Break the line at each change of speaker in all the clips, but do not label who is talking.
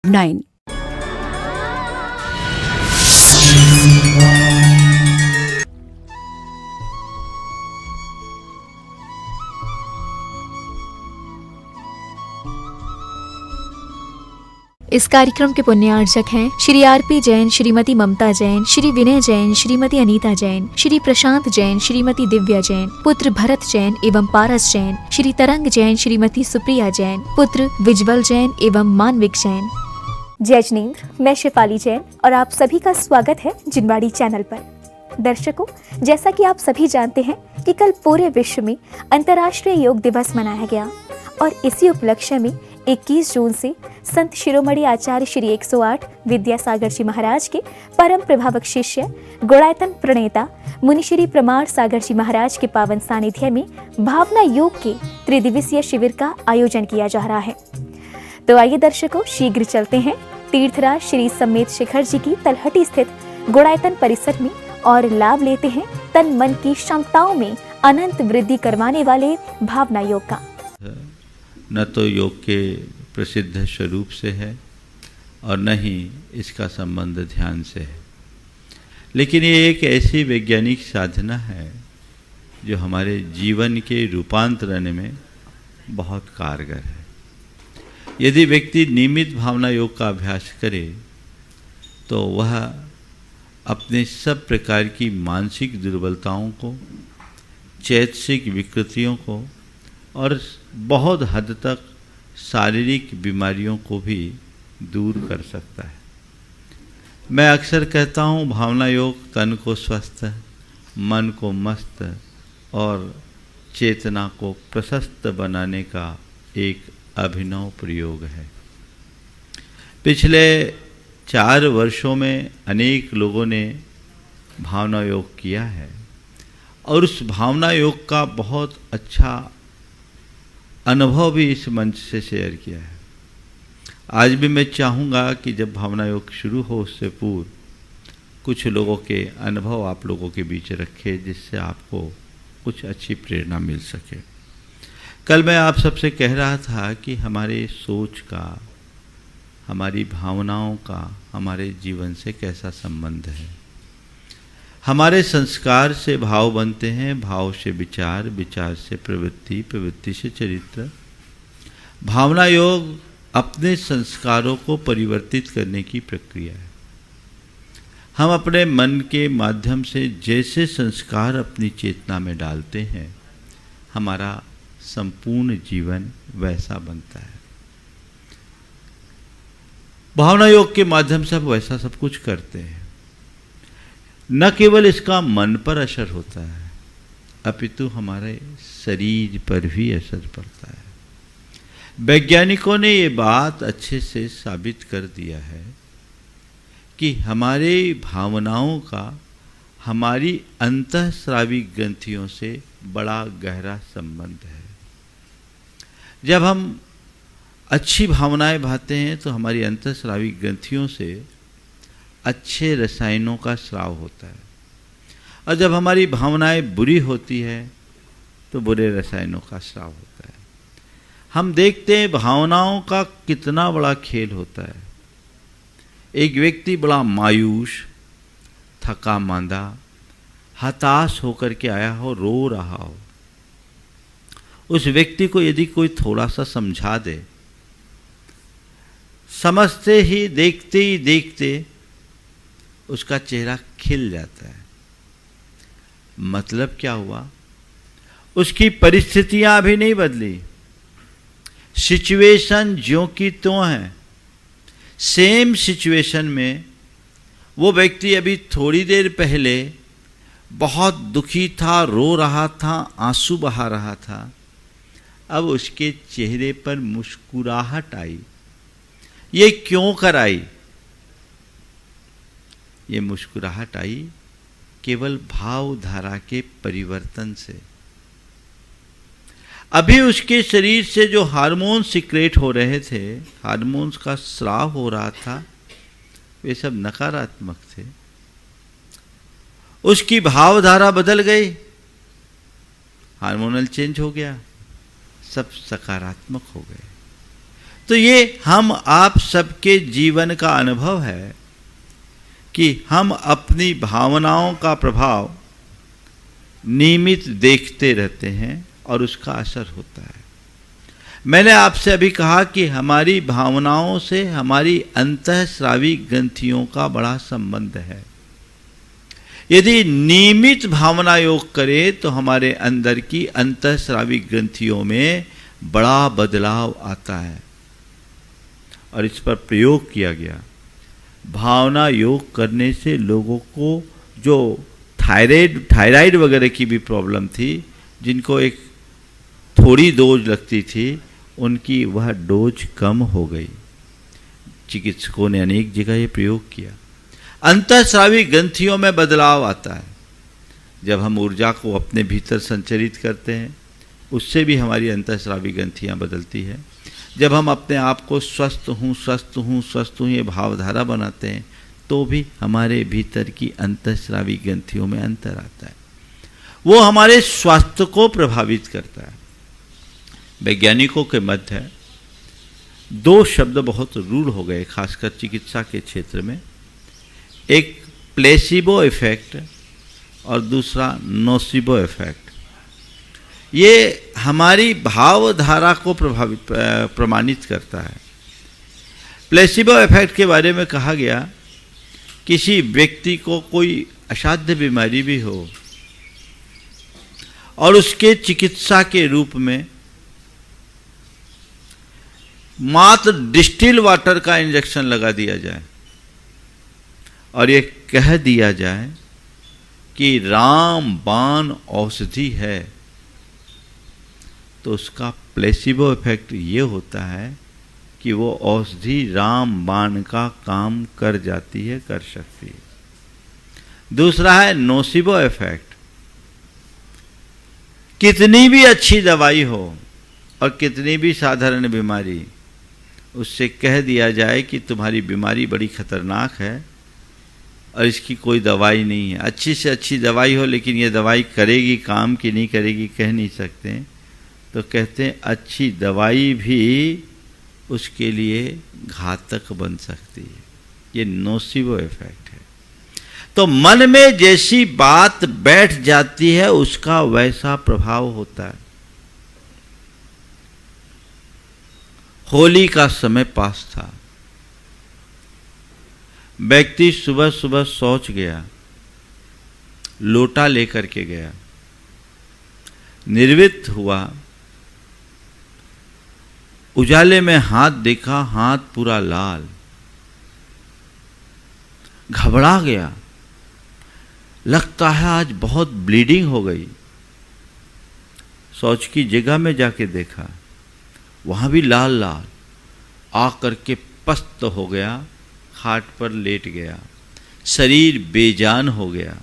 9।
इस कार्यक्रम के पुण्यार्चक हैं श्री आरपी जैन, श्रीमती ममता जैन, श्री विनय जैन, श्रीमती अनीता जैन, श्री प्रशांत जैन, श्रीमती दिव्या जैन, पुत्र भरत जैन एवं पारस जैन, श्री तरंग जैन, श्रीमती सुप्रिया जैन, पुत्र विज्वल जैन एवं मानविक जैन।
जय जिनेंद्र, मैं शेफाली जैन और आप सभी का स्वागत है जिनवाड़ी चैनल पर। दर्शकों, जैसा कि आप सभी जानते हैं कि कल पूरे विश्व में अंतर्राष्ट्रीय योग दिवस मनाया गया और इसी उपलक्ष्य में 21 जून से संत शिरोमणि आचार्य श्री 108 विद्यासागर जी महाराज के परम प्रभावक शिष्य गुणायतन प्रणेता मुनि श्री प्रमाण सागर जी महाराज के पावन सानिध्य में भावना योग के त्रिदिवसीय शिविर का आयोजन किया जा रहा है। तो आइए दर्शकों, शीघ्र चलते हैं तीर्थराज श्री समेत शिखर जी की तलहटी स्थित गुणायतन परिसर में और लाभ लेते हैं तन मन की क्षमताओं में अनंत वृद्धि करवाने वाले भावना योग का।
न तो योग के प्रसिद्ध स्वरूप से है और न ही इसका संबंध ध्यान से है, लेकिन ये एक ऐसी वैज्ञानिक साधना है जो हमारे जीवन के रूपांतरण में बहुत कारगर है। यदि व्यक्ति नियमित भावना योग का अभ्यास करे तो वह अपने सब प्रकार की मानसिक दुर्बलताओं को, चैतसिक विकृतियों को और बहुत हद तक शारीरिक बीमारियों को भी दूर कर सकता है। मैं अक्सर कहता हूँ, भावना योग तन को स्वस्थ, मन को मस्त और चेतना को प्रशस्त बनाने का एक अभिनव प्रयोग है। पिछले 4 वर्षों में अनेक लोगों ने भावना योग किया है और उस भावना योग का बहुत अच्छा अनुभव भी इस मंच से शेयर किया है। आज भी मैं चाहूँगा कि जब भावना योग शुरू हो उससे पूर्व कुछ लोगों के अनुभव आप लोगों के बीच रखे, जिससे आपको कुछ अच्छी प्रेरणा मिल सके। कल मैं आप सबसे कह रहा था कि हमारे सोच का, हमारी भावनाओं का हमारे जीवन से कैसा संबंध है। हमारे संस्कार से भाव बनते हैं, भाव से विचार, विचार से प्रवृत्ति, प्रवृत्ति से चरित्र। भावना योग अपने संस्कारों को परिवर्तित करने की प्रक्रिया है। हम अपने मन के माध्यम से जैसे संस्कार अपनी चेतना में डालते हैं, हमारा संपूर्ण जीवन वैसा बनता है। भावना योग के माध्यम से हम वैसा सब कुछ करते हैं। न केवल इसका मन पर असर होता है, अपितु हमारे शरीर पर भी असर पड़ता है। वैज्ञानिकों ने ये बात अच्छे से साबित कर दिया है कि हमारे भावनाओं का हमारी अंतःस्रावी ग्रंथियों से बड़ा गहरा संबंध है। जब हम अच्छी भावनाएं भाते हैं तो हमारी अंतःस्रावी ग्रंथियों से अच्छे रसायनों का स्राव होता है, और जब हमारी भावनाएं बुरी होती है तो बुरे रसायनों का स्राव होता है। हम देखते हैं भावनाओं का कितना बड़ा खेल होता है। एक व्यक्ति बड़ा मायूस, थका मांदा, हताश होकर के आया हो, रो रहा हो, उस व्यक्ति को यदि कोई थोड़ा सा समझा दे, समझते ही देखते ही देखते उसका चेहरा खिल जाता है। मतलब क्या हुआ? उसकी परिस्थितियां अभी नहीं बदली, सिचुएशन ज्यों की त्यों है। सेम सिचुएशन में वो व्यक्ति अभी थोड़ी देर पहले बहुत दुखी था, रो रहा था, आंसू बहा रहा था। अब उसके चेहरे पर मुस्कुराहट आई। ये क्यों कर आई? ये मुस्कुराहट आई केवल भावधारा के परिवर्तन से। अभी उसके शरीर से जो हार्मोन सिक्रेट हो रहे थे, हार्मोन्स का स्राव हो रहा था, वे सब नकारात्मक थे। उसकी भावधारा बदल गई, हार्मोनल चेंज हो गया, सब सकारात्मक हो गए। तो ये हम आप सबके जीवन का अनुभव है कि हम अपनी भावनाओं का प्रभाव नियमित देखते रहते हैं और उसका असर होता है। मैंने आपसे अभी कहा कि हमारी भावनाओं से हमारी अंतःस्रावी ग्रंथियों का बड़ा संबंध है। यदि नियमित भावना योग करें तो हमारे अंदर की अंतःस्रावी ग्रंथियों में बड़ा बदलाव आता है और इस पर प्रयोग किया गया। भावना योग करने से लोगों को जो थायराइड वगैरह की भी प्रॉब्लम थी, जिनको एक थोड़ी डोज लगती थी, उनकी वह डोज कम हो गई। चिकित्सकों ने अनेक जगह ये प्रयोग किया। अंतःस्रावी ग्रंथियों में बदलाव आता है। जब हम ऊर्जा को अपने भीतर संचरित करते हैं, उससे भी हमारी अंतःस्रावी ग्रंथियां बदलती है। जब हम अपने आप को स्वस्थ हूँ ये भावधारा बनाते हैं, तो भी हमारे भीतर की अंतःस्रावी ग्रंथियों में अंतर आता है। वो हमारे स्वास्थ्य को प्रभावित करता है। वैज्ञानिकों के मत है, दो शब्द बहुत रूढ़ हो गए खासकर चिकित्सा के क्षेत्र में, एक प्लेसिबो इफेक्ट और दूसरा नोसिबो इफेक्ट। ये हमारी भावधारा को प्रमाणित करता है। प्लेसिबो इफेक्ट के बारे में कहा गया, किसी व्यक्ति को कोई असाध्य बीमारी भी हो और उसके चिकित्सा के रूप में मात्र डिस्टिल वाटर का इंजेक्शन लगा दिया जाए और ये कह दिया जाए कि रामबाण औषधि है, तो उसका प्लेसिबो इफेक्ट ये होता है कि वो औषधि रामबाण का काम कर जाती है, कर सकती है। दूसरा है नोसिबो इफेक्ट। कितनी भी अच्छी दवाई हो और कितनी भी साधारण बीमारी, उससे कह दिया जाए कि तुम्हारी बीमारी बड़ी खतरनाक है और इसकी कोई दवाई नहीं है। अच्छी से अच्छी दवाई हो, लेकिन ये दवाई करेगी काम कि नहीं करेगी कह नहीं सकते, तो कहते हैं अच्छी दवाई भी उसके लिए घातक बन सकती है। ये नोसिबो इफेक्ट है। तो मन में जैसी बात बैठ जाती है, उसका वैसा प्रभाव होता है। होली का समय पास था। व्यक्ति सुबह सुबह शौच गया, लोटा लेकर के गया, निर्वृत्त हुआ, उजाले में हाथ देखा, हाथ पूरा लाल, घबरा गया, लगता है आज बहुत ब्लीडिंग हो गई। शौच की जगह में जाके देखा, वहां भी लाल लाल, आकर के पस्त हो गया, खाट पर लेट गया, शरीर बेजान हो गया,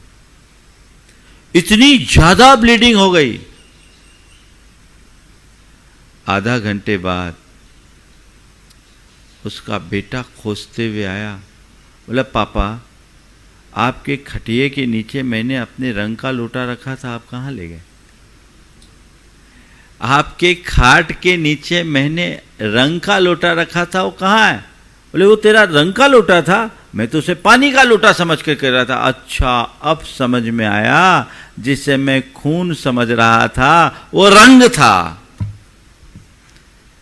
इतनी ज्यादा ब्लीडिंग हो गई। आधा घंटे बाद उसका बेटा खोजते हुए आया, बोला पापा आपके खटिए के नीचे मैंने अपने रंग का लोटा रखा था, आप कहाँ ले गए? आपके खाट के नीचे मैंने रंग का लोटा रखा था, वो कहाँ है? बोले वो तेरा रंग का लोटा था, मैं तो उसे पानी का लोटा समझ कर कह रहा था। अच्छा, अब समझ में आया, जिसे मैं खून समझ रहा था वो रंग था।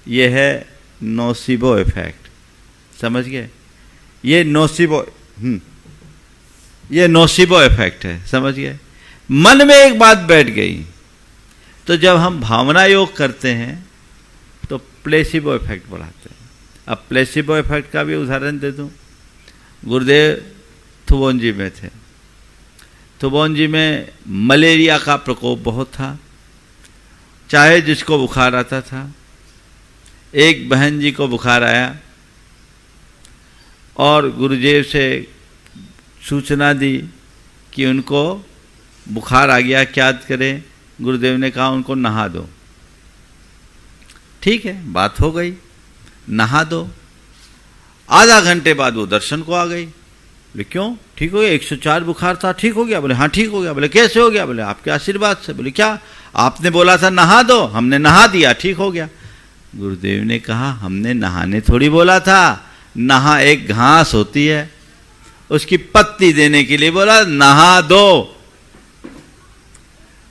यह है नोसिबो इफेक्ट, समझ गए? ये नोसिबो इफेक्ट है, समझ गए? मन में एक बात बैठ गई, तो जब हम भावना योग करते हैं तो प्लेसिबो इफेक्ट बढ़ाते हैं। अब प्लेसिबो इफेक्ट का भी उदाहरण दे दूं। गुरुदेव थुबोंजी में थे। थुबोंजी में मलेरिया का प्रकोप बहुत था, चाहे जिसको बुखार आता था। एक बहन जी को बुखार आया और गुरुदेव से सूचना दी कि उनको बुखार आ गया, क्या करें? गुरुदेव ने कहा उनको नहा दो। ठीक है, बात हो गई, नहा दो। आधा घंटे बाद वो दर्शन को आ गई। बोले क्यों, ठीक हो गया? 104 बुखार था, ठीक हो गया? बोले हाँ ठीक हो गया। बोले कैसे हो गया? बोले आपके आशीर्वाद से। बोले क्या? आपने बोला था नहा दो, हमने नहा दिया, ठीक हो गया। गुरुदेव ने कहा हमने नहाने थोड़ी बोला था, नहा एक घास होती है उसकी पत्ती देने के लिए बोला, नहा दो।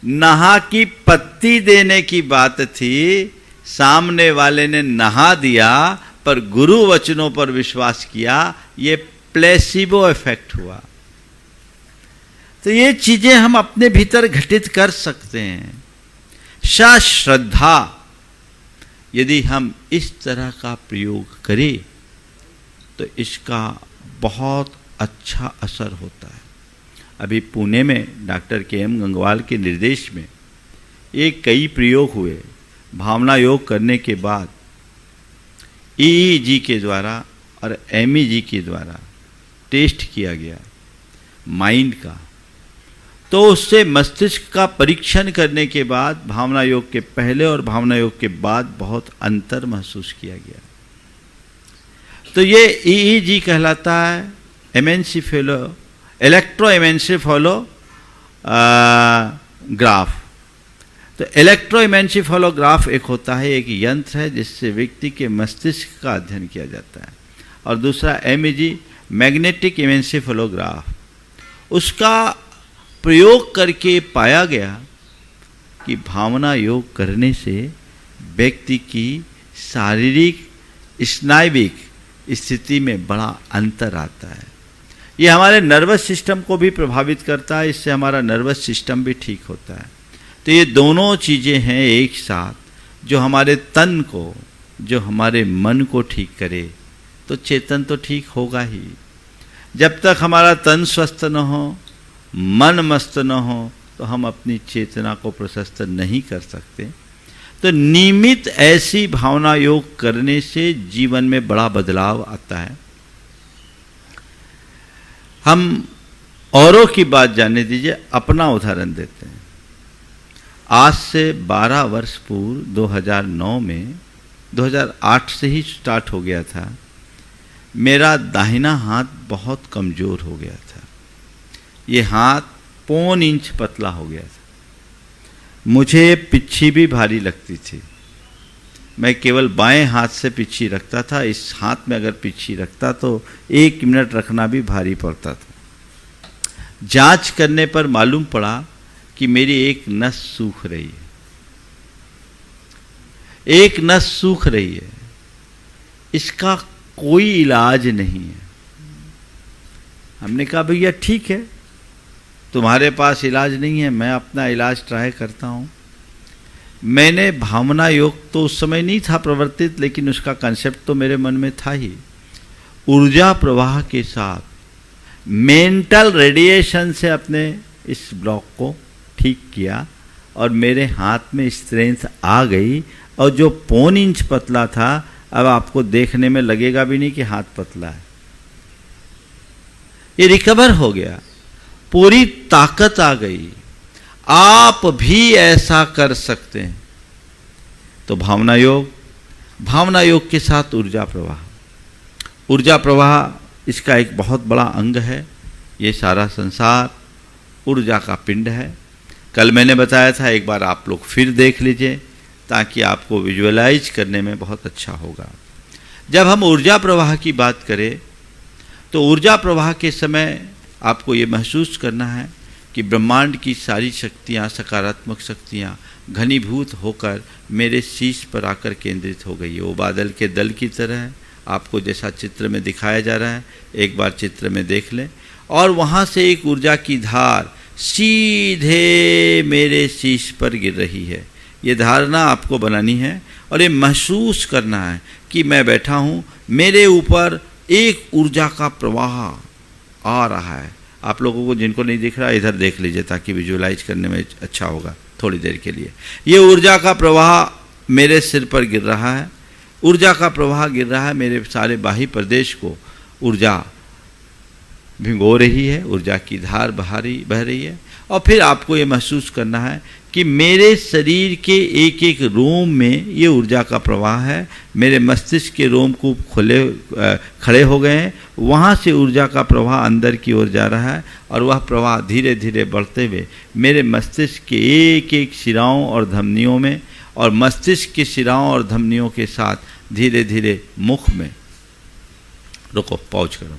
नहा की पत्ती देने की बात थी, सामने वाले ने नहा दिया पर गुरु वचनों पर विश्वास किया, ये प्लेसिबो इफेक्ट हुआ। तो ये चीजें हम अपने भीतर घटित कर सकते हैं। सश्रद्धा यदि हम इस तरह का प्रयोग करें तो इसका बहुत अच्छा असर होता है। अभी पुणे में डॉक्टर के.एम. गंगवाल के निर्देश में ये कई प्रयोग हुए। भावना योग करने के बाद EEG के द्वारा और MEG के द्वारा टेस्ट किया गया माइंड का, तो उससे मस्तिष्क का परीक्षण करने के बाद भावना योग के पहले और भावना योग के बाद बहुत अंतर महसूस किया गया। तो ये EEG कहलाता है इलेक्ट्रोएन्सेफेलोग्राफ। तो इलेक्ट्रोएन्सेफेलोग्राफ एक होता है, एक यंत्र है जिससे व्यक्ति के मस्तिष्क का अध्ययन किया जाता है, और दूसरा MEG मैग्नेटिक एन्सेफेलोग्राफ। उसका प्रयोग करके पाया गया कि भावना योग करने से व्यक्ति की शारीरिक स्नायविक स्थिति में बड़ा अंतर आता है। ये हमारे नर्वस सिस्टम को भी प्रभावित करता है, इससे हमारा नर्वस सिस्टम भी ठीक होता है। तो ये दोनों चीज़ें हैं एक साथ, जो हमारे तन को, जो हमारे मन को ठीक करे, तो चेतन तो ठीक होगा ही। जब तक हमारा तन स्वस्थ न हो, मन मस्त न हो, तो हम अपनी चेतना को प्रशस्त नहीं कर सकते। तो नियमित ऐसी भावना योग करने से जीवन में बड़ा बदलाव आता है। हम औरों की बात जानने दीजिए, अपना उदाहरण देते हैं। आज से 12 वर्ष पूर्व 2009 में, 2008 से ही स्टार्ट हो गया था, मेरा दाहिना हाथ बहुत कमज़ोर हो गया था। ये हाथ 1.25 इंच पतला हो गया था। मुझे पिच्छी भी भारी लगती थी। मैं केवल बाएं हाथ से पिच्छी रखता था, इस हाथ में अगर पिच्छी रखता तो 1 मिनट रखना भी भारी पड़ता था। जांच करने पर मालूम पड़ा कि मेरी एक नस सूख रही है, एक नस सूख रही है, इसका कोई इलाज नहीं है। हमने कहा भैया ठीक है, तुम्हारे पास इलाज नहीं है, मैं अपना इलाज ट्राई करता हूँ। मैंने भावना योग तो उस समय नहीं था प्रवर्तित, लेकिन उसका कंसेप्ट तो मेरे मन में था ही। ऊर्जा प्रवाह के साथ मेंटल रेडिएशन से अपने इस ब्लॉक को ठीक किया और मेरे हाथ में स्ट्रेंथ आ गई, और जो 1.25 इंच पतला था अब आपको देखने में लगेगा भी नहीं कि हाथ पतला है। ये रिकवर हो गया, पूरी ताकत आ गई। आप भी ऐसा कर सकते हैं। तो भावना योग के साथ ऊर्जा प्रवाह, ऊर्जा प्रवाह इसका एक बहुत बड़ा अंग है। ये सारा संसार ऊर्जा का पिंड है। कल मैंने बताया था, एक बार आप लोग फिर देख लीजिए ताकि आपको विजुअलाइज करने में बहुत अच्छा होगा। जब हम ऊर्जा प्रवाह की बात करें तो ऊर्जा प्रवाह के समय आपको ये महसूस करना है कि ब्रह्मांड की सारी शक्तियाँ, सकारात्मक शक्तियाँ घनीभूत होकर मेरे शीश पर आकर केंद्रित हो गई है। वो बादल के दल की तरह है, आपको जैसा चित्र में दिखाया जा रहा है, एक बार चित्र में देख लें। और वहाँ से एक ऊर्जा की धार सीधे मेरे शीश पर गिर रही है। ये धारणा आपको बनानी है और ये महसूस करना है कि मैं बैठा हूँ, मेरे ऊपर एक ऊर्जा का प्रवाह आ रहा है। आप लोगों को जिनको नहीं दिख रहा इधर देख लीजिए ताकि विजुअलाइज करने में अच्छा होगा थोड़ी देर के लिए। ये ऊर्जा का प्रवाह मेरे सिर पर गिर रहा है, ऊर्जा का प्रवाह गिर रहा है, मेरे सारे बाह्य प्रदेश को ऊर्जा भिगो रही है, ऊर्जा की धार बह रही है। और फिर आपको ये महसूस करना है कि मेरे शरीर के एक एक रोम में ये ऊर्जा का प्रवाह है। मेरे मस्तिष्क के रोम को खड़े हो गए हैं, वहाँ से ऊर्जा का प्रवाह अंदर की ओर जा रहा है और वह प्रवाह धीरे धीरे बढ़ते हुए मेरे मस्तिष्क के एक एक शिराओं और धमनियों में और मस्तिष्क की शिराओं और धमनियों के साथ धीरे धीरे मुख में, रुको पॉज करो,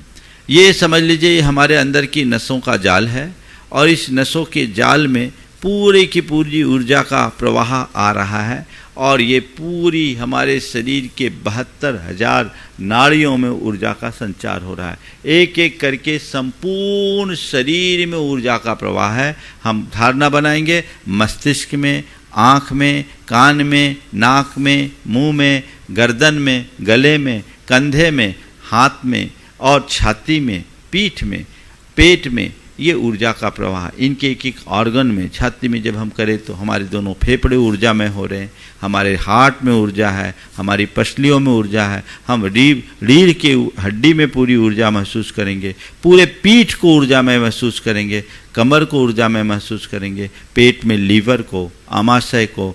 ये समझ लीजिए ये हमारे अंदर की नसों का जाल है और इस नसों के जाल में पूरे की पूरी ऊर्जा का प्रवाह आ रहा है और ये पूरी हमारे शरीर के 72,000 नाड़ियों में ऊर्जा का संचार हो रहा है। एक एक करके संपूर्ण शरीर में ऊर्जा का प्रवाह है। हम धारणा बनाएंगे मस्तिष्क में, आँख में, कान में, नाक में, मुंह में, गर्दन में, गले में, कंधे में, हाथ में और छाती में, पीठ में, पेट में, ये ऊर्जा का प्रवाह। इनके एक एक ऑर्गन में, छाती में जब हम करें तो हमारे दोनों फेफड़े ऊर्जा में हो रहे हैं, हमारे हार्ट में ऊर्जा है, हमारी पसलियों में ऊर्जा है, हम रीढ़ के हड्डी में पूरी ऊर्जा महसूस करेंगे, पूरे पीठ को ऊर्जा में महसूस करेंगे, कमर को ऊर्जा में महसूस करेंगे, पेट में लीवर को, आमाशय को,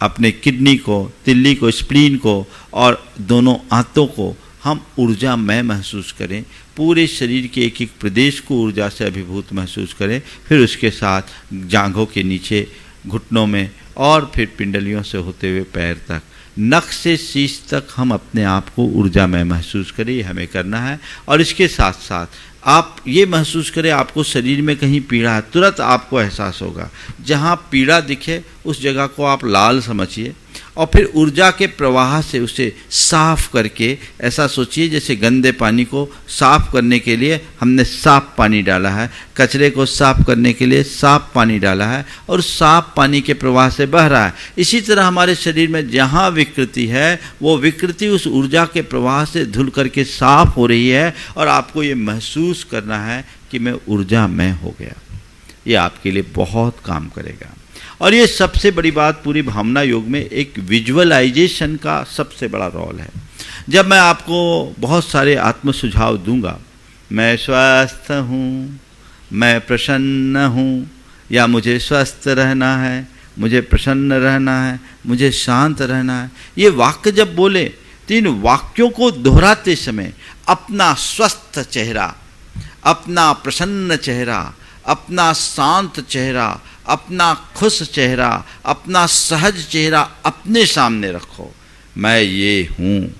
अपने किडनी को, तिल्ली को, स्प्लीन को और दोनों आंतों को हम ऊर्जा में महसूस करें। पूरे शरीर के एक एक प्रदेश को ऊर्जा से अभिभूत महसूस करें। फिर उसके साथ जांघों के नीचे, घुटनों में और फिर पिंडलियों से होते हुए पैर तक, नख से शीश तक हम अपने आप को ऊर्जा में महसूस करें। ये हमें करना है। और इसके साथ साथ आप ये महसूस करें आपको शरीर में कहीं पीड़ा है, तुरंत आपको एहसास होगा। जहाँ पीड़ा दिखे उस जगह को आप लाल समझिए और फिर ऊर्जा के प्रवाह से उसे साफ करके ऐसा सोचिए जैसे गंदे पानी को साफ करने के लिए हमने साफ पानी डाला है, कचरे को साफ करने के लिए साफ पानी डाला है और साफ पानी के प्रवाह से बह रहा है। इसी तरह हमारे शरीर में जहाँ विकृति है वो विकृति उस ऊर्जा के प्रवाह से धुल करके साफ हो रही है और आपको ये महसूस करना है कि मैं ऊर्जामय हो गया। ये आपके लिए बहुत काम करेगा। और ये सबसे बड़ी बात पूरी भावना योग में एक विजुअलाइजेशन का सबसे बड़ा रोल है। जब मैं आपको बहुत सारे आत्म सुझाव दूंगा, मैं स्वस्थ हूँ, मैं प्रसन्न हूँ, या मुझे स्वस्थ रहना है, मुझे प्रसन्न रहना है, मुझे शांत रहना है, ये वाक्य जब बोले तो इन वाक्यों को दोहराते समय अपना स्वस्थ चेहरा, अपना प्रसन्न चेहरा, अपना शांत चेहरा, अपना खुश चेहरा, अपना सहज चेहरा अपने सामने रखो। मैं ये हूँ।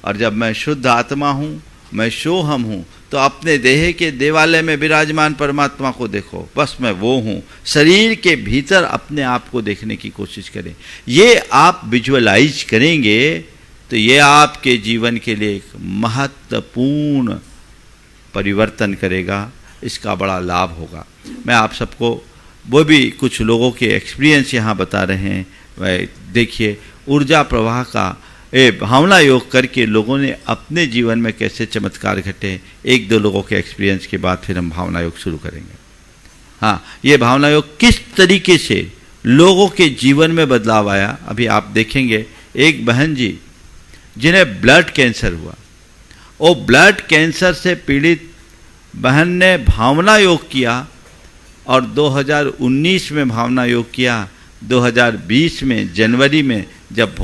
और जब मैं शुद्ध आत्मा हूँ, मैं सोहम हूँ, तो अपने देह के देवालय में विराजमान परमात्मा को देखो, बस मैं वो हूँ। शरीर के भीतर अपने आप को देखने की कोशिश करें। ये आप विजुअलाइज करेंगे तो ये आपके जीवन के लिए एक महत्वपूर्ण परिवर्तन करेगा। इसका बड़ा लाभ होगा। मैं आप सबको वो भी कुछ लोगों के एक्सपीरियंस यहाँ बता रहे हैं। वह देखिए ऊर्जा प्रवाह का भावना योग करके लोगों ने अपने जीवन में कैसे चमत्कार घटे। एक दो लोगों के एक्सपीरियंस के बाद फिर हम भावना योग शुरू करेंगे। हाँ, ये भावना योग किस तरीके से लोगों के जीवन में बदलाव आया अभी आप देखेंगे। एक बहन जी जिन्हें ब्लड कैंसर हुआ, वो ब्लड कैंसर से पीड़ित बहन ने भावना योग किया और 2019 में भावना योग किया। 2020 में जनवरी में जब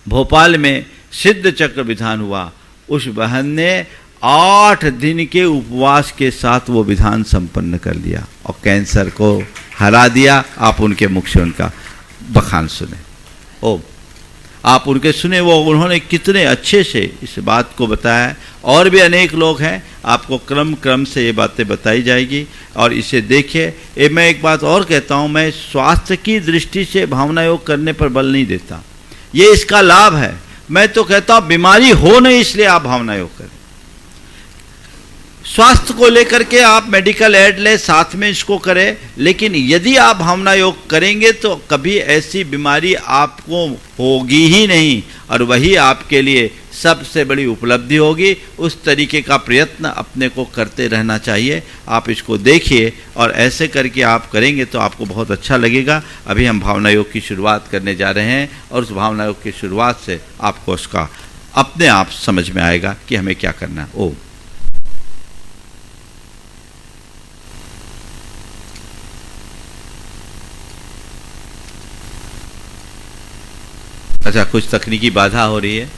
भोपाल में सिद्ध चक्र विधान हुआ, उस बहन ने 8 दिन के उपवास के साथ वो विधान संपन्न कर लिया और कैंसर को हरा दिया। आप उनके मुख से उनका बखान सुने। आप उनके सुने वो उन्होंने कितने अच्छे से इस बात को बताया। और भी अनेक लोग हैं, आपको क्रम से ये बातें बताई जाएगी और इसे देखिए। मैं एक बात और कहता हूँ, मैं स्वास्थ्य की दृष्टि से भावना योग करने पर बल नहीं देता। ये इसका लाभ है। मैं तो कहता हूँ बीमारी हो नहीं इसलिए आप भावना योग करें। स्वास्थ्य को लेकर के आप मेडिकल एड ले, साथ में इसको करें, लेकिन यदि आप भावना योग करेंगे तो कभी ऐसी बीमारी आपको होगी ही नहीं और वही आपके लिए सबसे बड़ी उपलब्धि होगी। उस तरीके का प्रयत्न अपने को करते रहना चाहिए। आप इसको देखिए और ऐसे करके आप करेंगे तो आपको बहुत अच्छा लगेगा। अभी हम भावना योग की शुरुआत करने जा रहे हैं और उस भावना योग की शुरुआत से आपको उसका अपने आप समझ में आएगा कि हमें क्या करना है। ओम। अच्छा, कुछ तकनीकी बाधा हो रही है।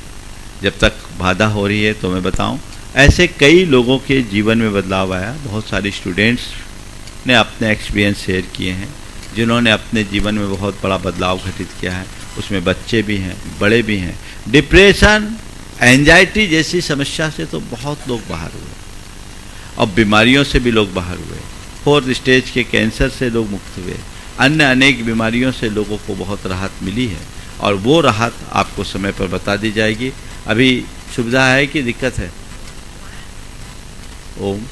जब तक बाधा हो रही है तो मैं बताऊं, ऐसे कई लोगों के जीवन में बदलाव आया। बहुत सारे स्टूडेंट्स ने अपने एक्सपीरियंस शेयर किए हैं। जिन्होंने अपने जीवन में बहुत बड़ा बदलाव घटित किया है। उसमें बच्चे भी हैं, बड़े भी हैं। डिप्रेशन, एंजाइटी जैसी समस्या से तो बहुत लोग बाहर हुए, और बीमारियों से भी लोग बाहर हुए। 4th स्टेज के कैंसर से लोग मुक्त हुए। अन्य अनेक बीमारियों से लोगों को बहुत राहत मिली है, और वो राहत आपको समय पर बता दी जाएगी। अभी सुविधा है कि दिक्कत है? ओम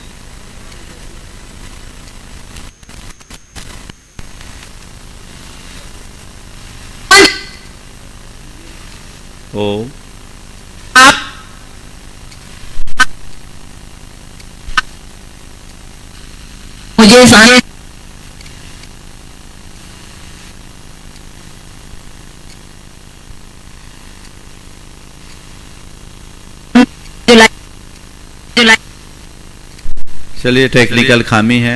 ओम
मुझे सारे
चलिए, टेक्निकल खामी है।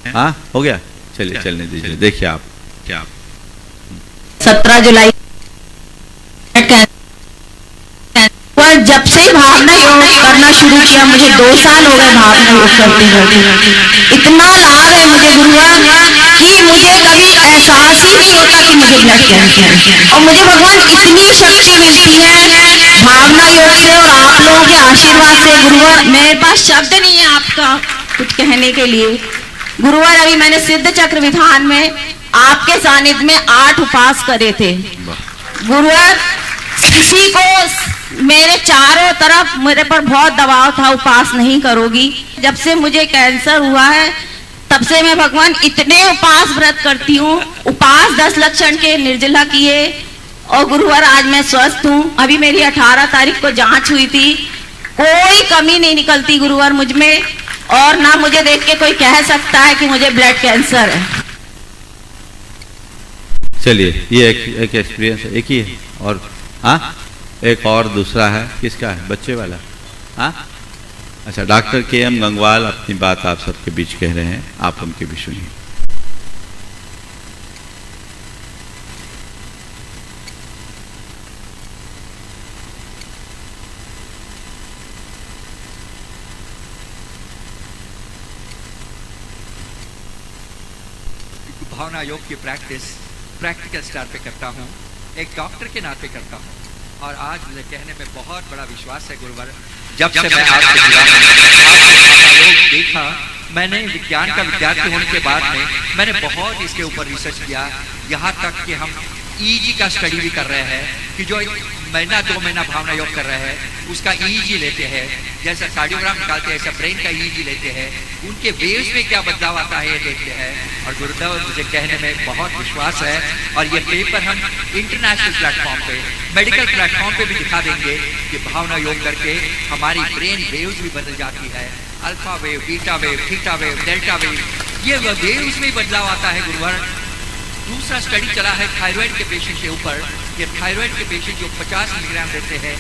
हाँ, हो गया, चलिए चलने दीजिए। देखिए आप क्या
17 जुलाई पर जब से भावना योग करना शुरू किया, मुझे 2 साल हो गए भावना योग करते करते। इतना लाभ है मुझे गुरुवर कि मुझे कभी एहसास ही नहीं होता कि मुझे ब्लड कैंसर है। और मुझे भगवान इतनी शक्ति मिलती है भावना योग से और आप लोगों के आशीर्वाद से गुरुवर। मेरे पास शब्द नहीं है आपका कुछ कहने के लिए गुरुवर। अभी मैंने सिद्ध चक्र विधान में आपके सानिध्य में 8 उपवास करे थे गुरुवर। किसी को मेरे चारों तरफ मेरे पर बहुत दबाव था, उपवास नहीं करोगी। जब से मुझे कैंसर हुआ है तब से मैं भगवान इतने उपवास व्रत करती हूँ। उपवास 10 लक्षण के निर्जला किए, और गुरुवर आज मैं स्वस्थ हूँ। अभी मेरी 18 तारीख को जांच हुई थी, कोई कमी नहीं निकलती गुरुवर मुझ में, और ना मुझे देख के कोई कह सकता है कि मुझे ब्लड कैंसर है।
चलिए, ये एक एक्सपीरियंस है, एक ही है। और हाँ, एक और दूसरा है, किसका है? बच्चे वाला। हाँ, अच्छा, डॉक्टर KM गंगवाल अपनी बात आप सबके बीच कह रहे हैं, आप उनके भी सुनिए।
भावना योग की प्रैक्टिकल स्टार पे करता हूँ, एक डॉक्टर के नाते करता हूँ। और आज मुझे कहने में बहुत बड़ा विश्वास है गुरुवर। जब से मैं आपसे जुड़ा भावना योग देखा, मैंने विज्ञान का विद्यार्थी होने के बाद में मैंने बहुत इसके ऊपर रिसर्च किया। यहाँ तक कि हम EEG का स्टडी भी कर रहे हैं कि जो 1-2 महीना भावना योग कर रहे हैं उसका EEG लेते हैं, जैसा कार्डियोग्राम निकालते हैं ऐसा ब्रेन का EEG लेते हैं, उनके वेव्स में क्या बदलाव आता है ये देखते हैं। और गुरुदेव मुझे कहने में बहुत विश्वास है, और ये पेपर हम इंटरनेशनल प्लेटफॉर्म पे, मेडिकल प्लेटफॉर्म पे भी दिखा देंगे कि भावना योग करके हमारी ब्रेन वेव्स भी बदल जाती है। Alpha wave, beta wave, theta wave, delta wave, ये वेव्स में बदलाव आता है गुरुवर। दूसरा स्टडी चला है थायराइड के पेशेंट के ऊपर। ये थायराइड के पेशेंट जो 50 मिलीग्राम लेते हैं,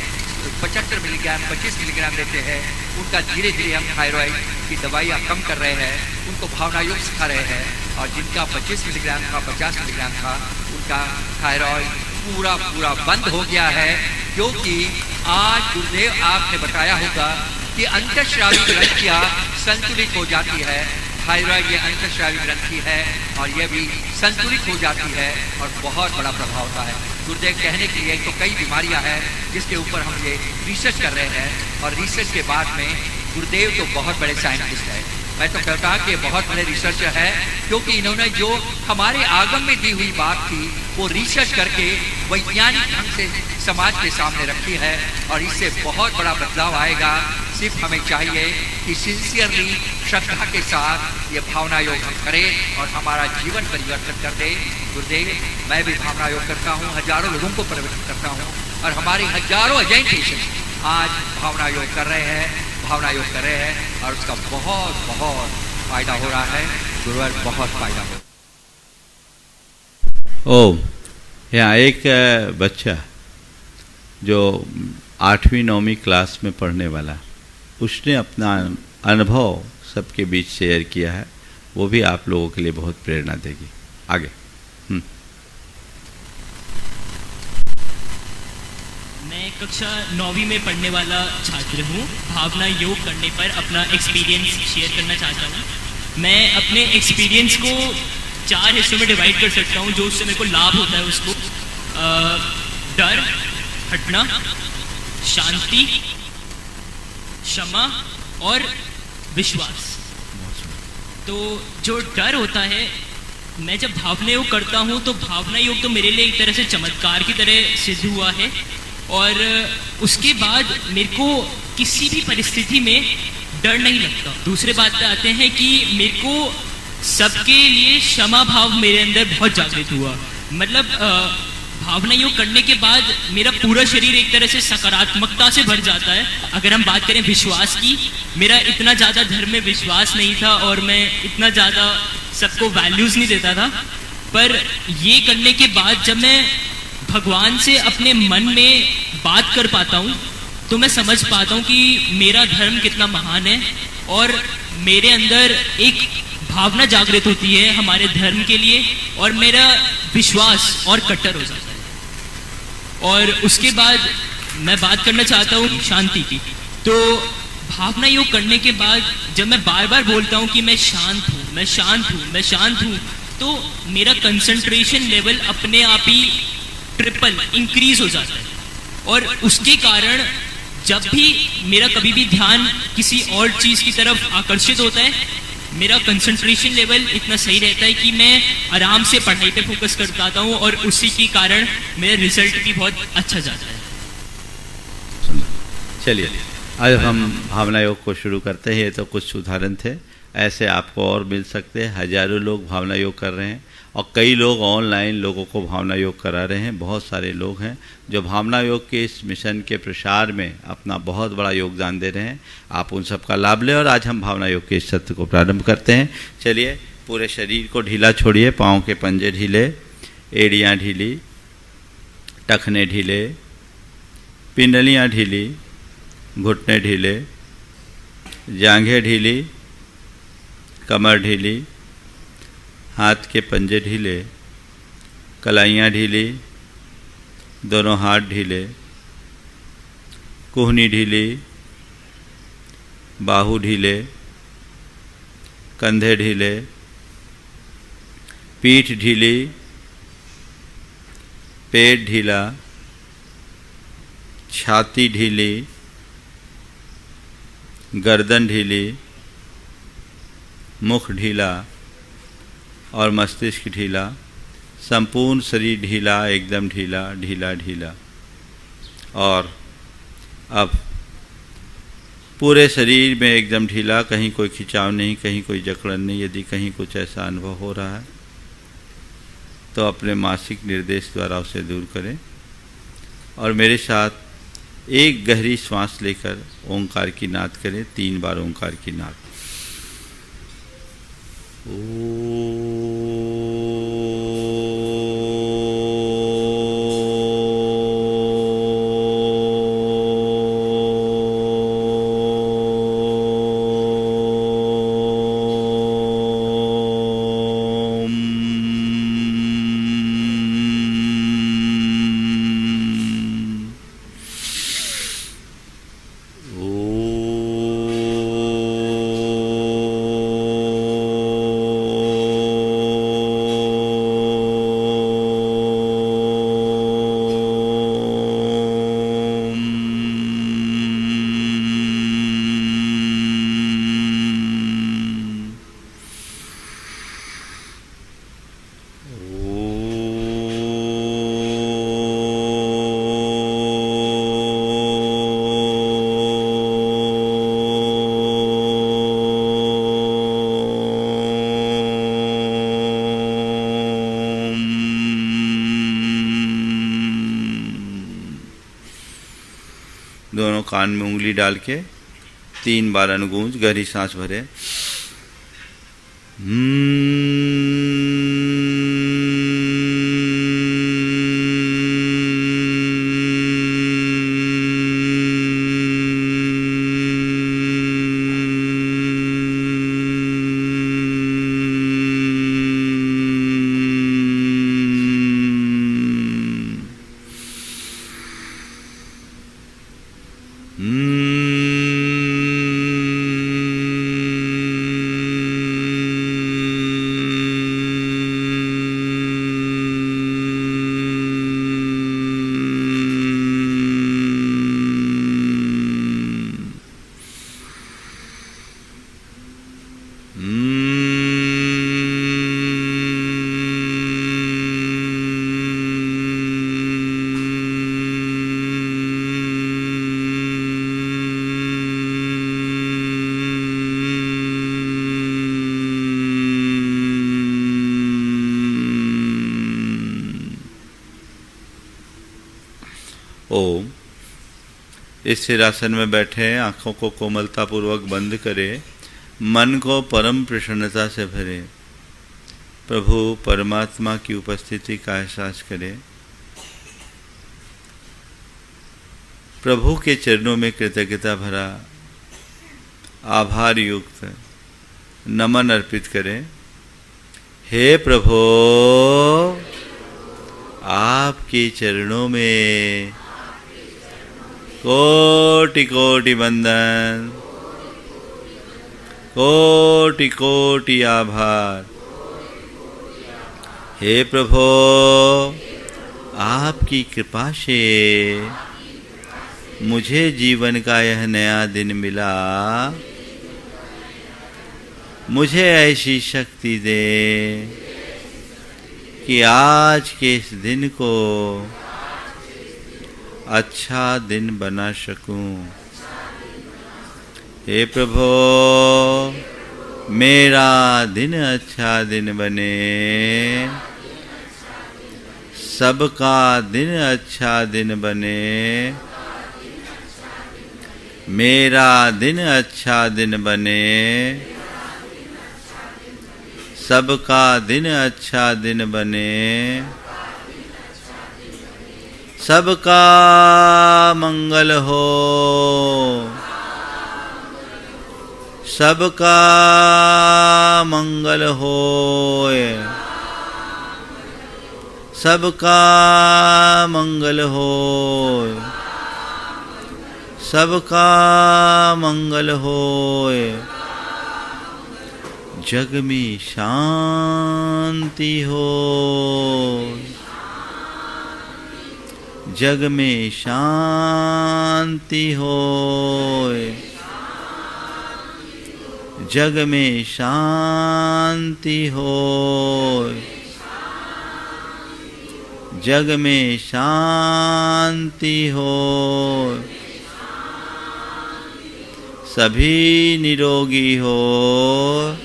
75 मिलीग्राम, 25 मिलीग्राम लेते हैं, उनका धीरे धीरे हम थायराइड की दवाइयाँ कम कर रहे हैं, उनको भावना योग सिखा रहे हैं। और जिनका 25 मिलीग्राम था, 50 मिलीग्राम था, उनका थायराइड पूरा बंद हो गया है। क्योंकि आज गुरुदेव आपने बताया होगा कि अंतःस्रावी ग्रंथियाँ संतुलित हो जाती है। थायराइड ये अंतःस्रावी ग्रंथि है और ये भी संतुलित हो जाती है और बहुत बड़ा प्रभाव होता है। गुरुदेव कहने के लिए तो कई बीमारियां हैं जिसके ऊपर हम ये रिसर्च कर रहे हैं, और रिसर्च के बाद में गुरुदेव तो बहुत बड़े साइंटिस्ट है। मैं तो कहता हूँ कि बहुत बड़े रिसर्चर है, क्योंकि इन्होंने जो हमारे आगम में दी हुई बात थी वो रिसर्च करके वैज्ञानिक ढंग से समाज के सामने रखी है, और इससे बहुत बड़ा बदलाव आएगा। सिर्फ हमें चाहिए कि सिंसियरली श्रद्धा के साथ ये भावना योग हम करें और हमारा जीवन परिवर्तन कर दे। गुरुदेव, मैं भी भावना योग करता हूँ, हजारों लोगों को परिवर्तित करता हूँ, और हमारे हजारों अजैन पेशेंट आज भावना योग कर रहे हैं, भावना योग कर रहे हैं, और उसका बहुत फायदा हो रहा है। गुरुवर, बहुत फायदा हो।
ओ, यहाँ एक बच्चा जो 8वीं 9वीं क्लास में पढ़ने वाला, उसने अपना अनुभव सबके बीच शेयर किया है, वो भी आप लोगों के लिए बहुत प्रेरणा देगी। आगे।
मैं कक्षा 9वीं में पढ़ने वाला छात्र हूँ। भावना योग करने पर अपना एक्सपीरियंस शेयर करना चाहता हूँ। मैं अपने एक्सपीरियंस को 4 हिस्सों में डिवाइड कर सकता हूँ जो उससे मेरे को लाभ होता है उसको। डर, हटना, शांति, क्षमा और विश्वास। तो जो डर होता है, मैं जब भावना योग करता हूँ तो भावना योग तो मेरे लिए एक तरह से चमत्कार की तरह सिद्ध हुआ है। और उसके बाद मेरे को किसी भी परिस्थिति में डर नहीं लगता। दूसरे बात पे आते हैं कि मेरे को सबके लिए क्षमा भाव मेरे अंदर बहुत जागृत हुआ। मतलब भावना योग करने के बाद मेरा पूरा शरीर एक तरह से सकारात्मकता से भर जाता है। अगर हम बात करें विश्वास की, मेरा इतना ज़्यादा धर्म में विश्वास नहीं था और मैं इतना ज़्यादा सबको वैल्यूज़ नहीं देता था, पर ये करने के बाद जब मैं भगवान से अपने मन में बात कर पाता हूँ तो मैं समझ पाता हूँ कि मेरा धर्म कितना महान है और मेरे अंदर एक भावना जागृत होती है हमारे धर्म के लिए और मेरा विश्वास और कट्टर हो जाता है। और उसके बाद मैं बात करना चाहता हूँ शांति की। तो भावना योग करने के बाद जब मैं बार बार बोलता हूँ कि मैं शांत हूँ, मैं शांत हूँ, मैं शांत हूँ, तो मेरा कंसंट्रेशन लेवल अपने आप ही ट्रिपल इंक्रीज हो जाता है। और उसके कारण जब भी मेरा कभी भी ध्यान किसी और चीज़ की तरफ आकर्षित होता है, मेरा कंसंट्रेशन लेवल इतना सही रहता है कि मैं आराम से पढ़ाई पे फोकस कर पाता हूँ और उसी के कारण मेरा रिजल्ट भी बहुत अच्छा जाता है।
चलिए आज हम भावना योग को शुरू करते हैं। ये तो कुछ उदाहरण थे, ऐसे आपको और मिल सकते हैं। हजारों लोग भावना योग कर रहे हैं और कई लोग ऑनलाइन लोगों को भावना योग करा रहे हैं। बहुत सारे लोग हैं जो भावना योग के इस मिशन के प्रसार में अपना बहुत बड़ा योगदान दे रहे हैं। आप उन सब का लाभ लें और आज हम भावना योग के इस सत्र को प्रारंभ करते हैं। चलिए पूरे शरीर को ढीला छोड़िए, पाँव के पंजे ढीले, एड़ियाँ ढीली, टखने ढीले, पिंडलियाँ ढीली, घुटने ढीले, जांघें ढीली, कमर ढीली, हाथ के पंजे ढीले, कलाइयाँ ढीली, दोनों हाथ ढीले, कुहनी ढीली, बाहु ढीले, कंधे ढीले, पीठ ढीली, पेट ढीला, छाती ढीली, गर्दन ढीली, मुख ढीला और मस्तिष्क ढीला, संपूर्ण शरीर ढीला, एकदम ढीला ढीला ढीला। और अब पूरे शरीर में एकदम ढीला, कहीं कोई खिंचाव नहीं, कहीं कोई जकड़न नहीं। यदि कहीं कुछ ऐसा अनुभव हो रहा है तो अपने मासिक निर्देश द्वारा उसे दूर करें और मेरे साथ एक गहरी श्वास लेकर ओंकार की नाद करें। 3 बार ओंकार की नाद। दोनों कान में उंगली डाल के 3 बार अनुगूंज गहरी सांस भरे। ओम। इस सिरासन में बैठे आंखों को कोमलता पूर्वक बंद करें, मन को परम प्रसन्नता से भरें, प्रभु परमात्मा की उपस्थिति का एहसास करें। प्रभु के चरणों में कृतज्ञता भरा आभार युक्त नमन अर्पित करें। हे प्रभु, आपके चरणों में कोटि कोटि वंदन, कोटि कोटि आभार। हे प्रभु, आपकी कृपा से मुझे जीवन का यह नया दिन मिला। मुझे ऐसी शक्ति दे कि आज के इस दिन को अच्छा दिन बना सकूं। हे प्रभु, मेरा दिन अच्छा दिन बने, सबका दिन अच्छा दिन बने, मेरा दिन अच्छा दिन बने, सबका दिन अच्छा दिन बने, सबका मंगल हो, सबका मंगल होए, सबका मंगल होए, सबका मंगल होए। जग में शांति हो, जग में शांति होए, जग में शांति होए, जग में शांति होए। सभी निरोगी हो,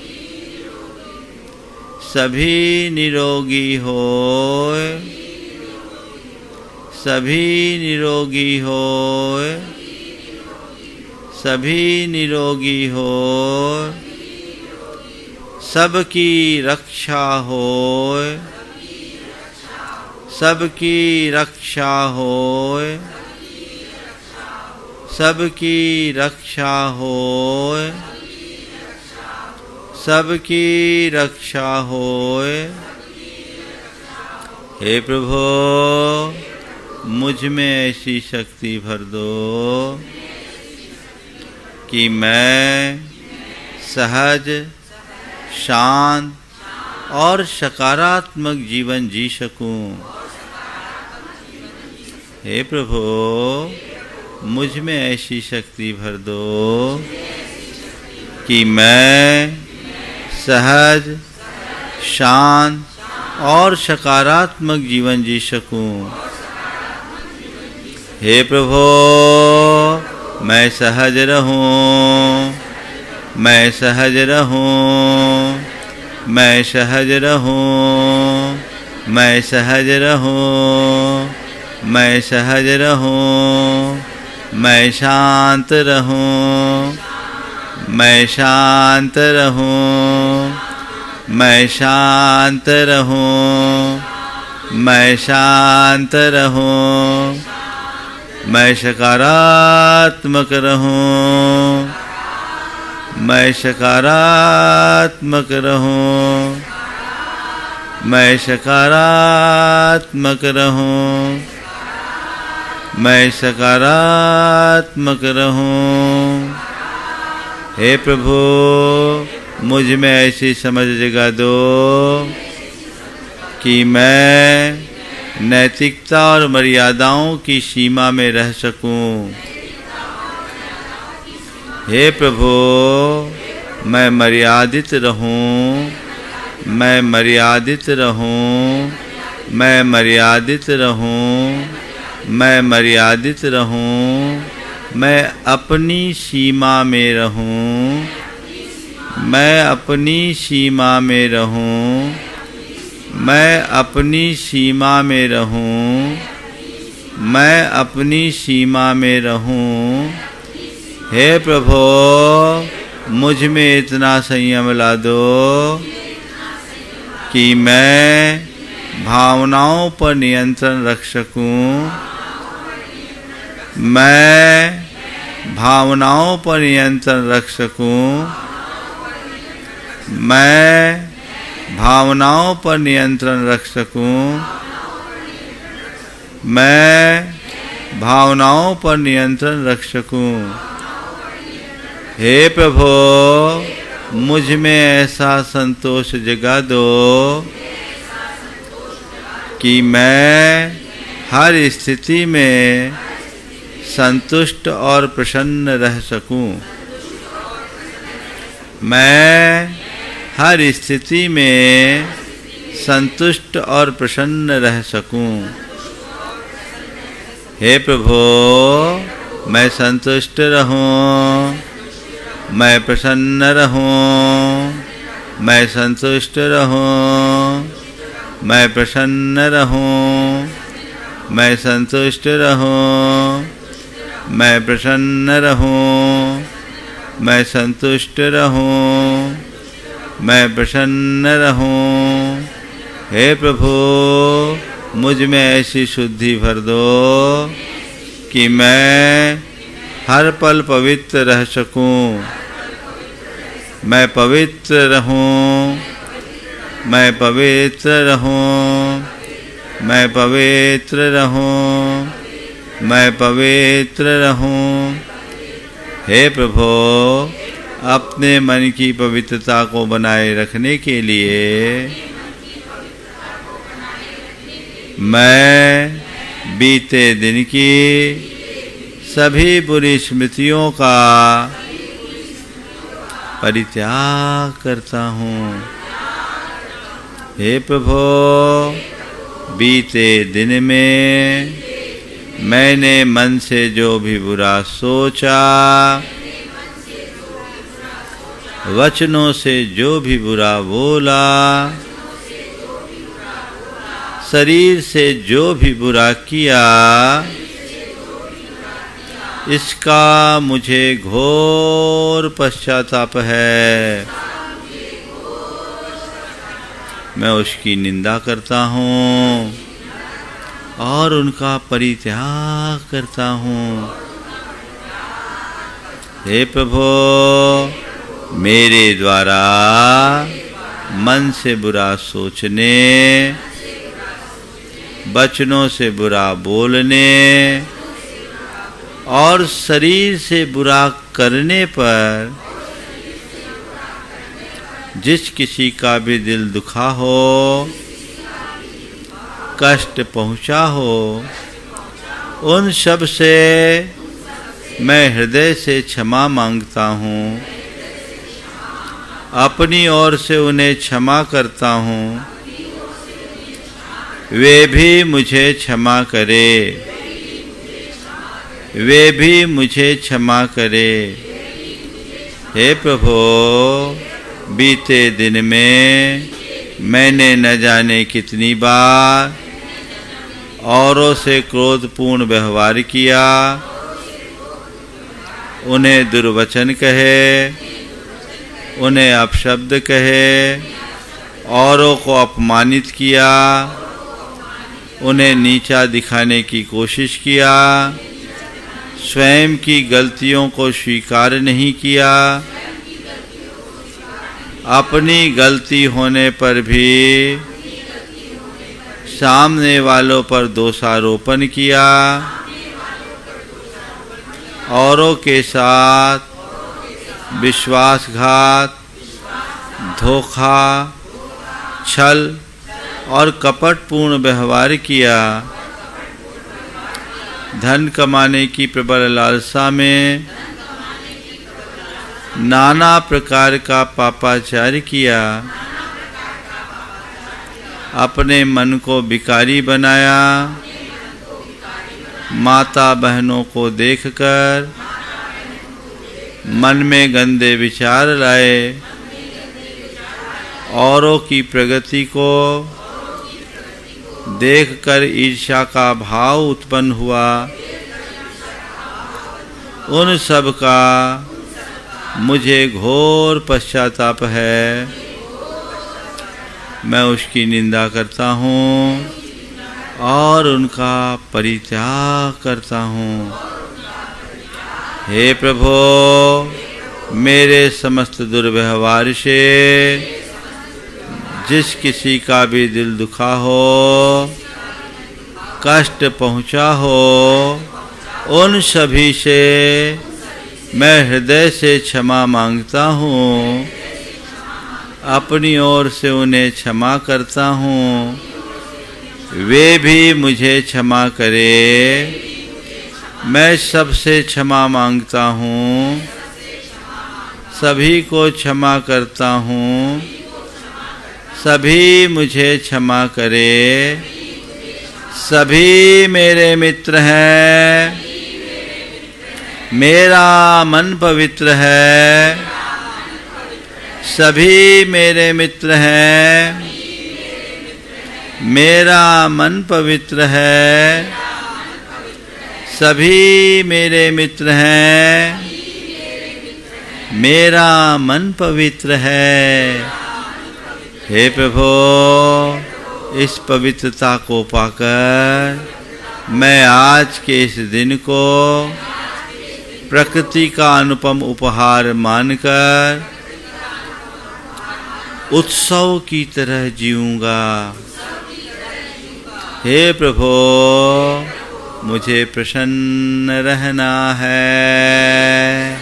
सभी निरोगी होए, सभी निरोगी होए, सभी निरोगी होए, सबकी रक्षा होए, सबकी रक्षा होए, सबकी रक्षा होए, सबकी रक्षा होए। हे प्रभु, मुझ में ऐसी शक्ति भर दो कि मैं सहज, शांत और सकारात्मक जीवन जी सकूं। हे प्रभु, मुझ में ऐसी शक्ति भर दो कि मैं सहज, शांत और सकारात्मक जीवन जी सकूं। हे प्रभु, मैं सहज रहूं, मैं सहज रहूं, मैं सहज रहूं, मैं सहज रहूं, मैं सहज रहूं, मैं शांत रहूं, मैं शांत रहूं, मैं शांत रहूं, मैं शांत रहूं, मैं सकारात्मक रहूं, मैं सकारात्मक रहूं, मैं सकारात्मक रहूं, मैं सकारात्मक रहूं। हे प्रभु, मुझ में ऐसी समझ जगा दो कि मैं नैतिकता और मर्यादाओं की सीमा में रह सकूं। हे प्रभु, मैं मर्यादित रहूं, मैं मर्यादित रहूं, मैं मर्यादित रहूं, मैं मर्यादित रहूं, मैं अपनी सीमा में रहूं, मैं अपनी सीमा में रहूं, मैं अपनी सीमा में रहूं, मैं अपनी सीमा में रहूं। हे प्रभु, मुझ में इतना संयम ला दो कि मैं भावनाओं पर नियंत्रण रख सकूं, मैं भावनाओं पर नियंत्रण रख सकूं, मैं भावनाओं पर नियंत्रण रख सकूं, मैं भावनाओं पर नियंत्रण रख सकूं। हे प्रभु, मुझ में ऐसा संतोष जगा दो कि मैं हर स्थिति में संतुष्ट और प्रसन्न रह सकूं। मैं हर स्थिति में संतुष्ट और प्रसन्न रह सकूं। हे प्रभु, मैं संतुष्ट रहूं, मैं प्रसन्न रहूं, मैं संतुष्ट रहूं, मैं प्रसन्न रहूं, मैं संतुष्ट रहूं, मैं प्रसन्न रहूं, मैं संतुष्ट रहूं, मैं प्रसन्न रहूं। हे प्रभु, मुझ में ऐसी शुद्धि भर दो कि मैं हर पल पवित्र रह सकूं। मैं पवित्र रहूं, मैं पवित्र रहूं, मैं पवित्र रहूं, मैं पवित्र रहूं। हे प्रभु, अपने मन की पवित्रता को बनाए रखने के लिए मैं बीते दिन की सभी बुरी स्मृतियों का परित्याग करता हूँ। हे प्रभु, बीते दिन में मैंने मन से जो भी बुरा सोचा, वचनों से जो भी बुरा बोला, शरीर से जो भी बुरा किया, इसका मुझे घोर पश्चाताप है। मैं उसकी निंदा करता हूँ और उनका परित्याग करता हूँ। हे प्रभु, मेरे द्वारा मन से बुरा सोचने, वचनों से बुरा बोलने और शरीर से बुरा करने पर जिस किसी का भी दिल दुखा हो, कष्ट पहुंचा हो, उन सब से मैं हृदय से क्षमा मांगता हूँ। अपनी ओर से उन्हें क्षमा करता हूँ। वे भी मुझे क्षमा करे, वे भी मुझे क्षमा करे। हे प्रभु, बीते दिन में मैंने न जाने कितनी बार औरों से क्रोधपूर्ण व्यवहार किया, उन्हें दुर्वचन कहे, उन्हें अपशब्द कहे, औरों को अपमानित किया, उन्हें नीचा दिखाने की कोशिश किया, स्वयं की गलतियों को स्वीकार नहीं किया, अपनी गलती होने पर भी सामने वालों पर दोषारोपण किया, औरों के साथ विश्वासघात, धोखा, छल और कपटपूर्ण व्यवहार किया। धन कमाने की प्रबल लालसा में नाना प्रकार का पापाचार किया, अपने मन को विकारी बनाया, माता बहनों को देखकर मन में गंदे विचार लाए, औरों की प्रगति को देखकर ईर्ष्या का भाव उत्पन्न हुआ, उन सब का मुझे घोर पश्चाताप है। मैं उसकी निंदा करता हूँ और उनका परित्याग करता हूँ। हे प्रभु, मेरे समस्त दुर्व्यवहार से जिस किसी का भी दिल दुखा हो, कष्ट पहुँचा हो, उन सभी से मैं हृदय से क्षमा मांगता हूँ, अपनी ओर से उन्हें क्षमा करता हूँ, वे भी मुझे क्षमा करे। मैं सबसे क्षमा मांगता हूँ, सभी को क्षमा करता हूँ, सभी मुझे क्षमा करे। सभी मेरे मित्र हैं, मेरा मन पवित्र है। सभी मेरे मित्र हैं, मेरा मन पवित्र है। सभी मेरे मित्र हैं, मेरा मन पवित्र है। हे प्रभु, इस पवित्रता को पाकर मैं आज के इस दिन को प्रकृति का अनुपम उपहार मानकर उत्सव की तरह जीऊंगा। हे प्रभु, मुझे प्रसन्न रहना है,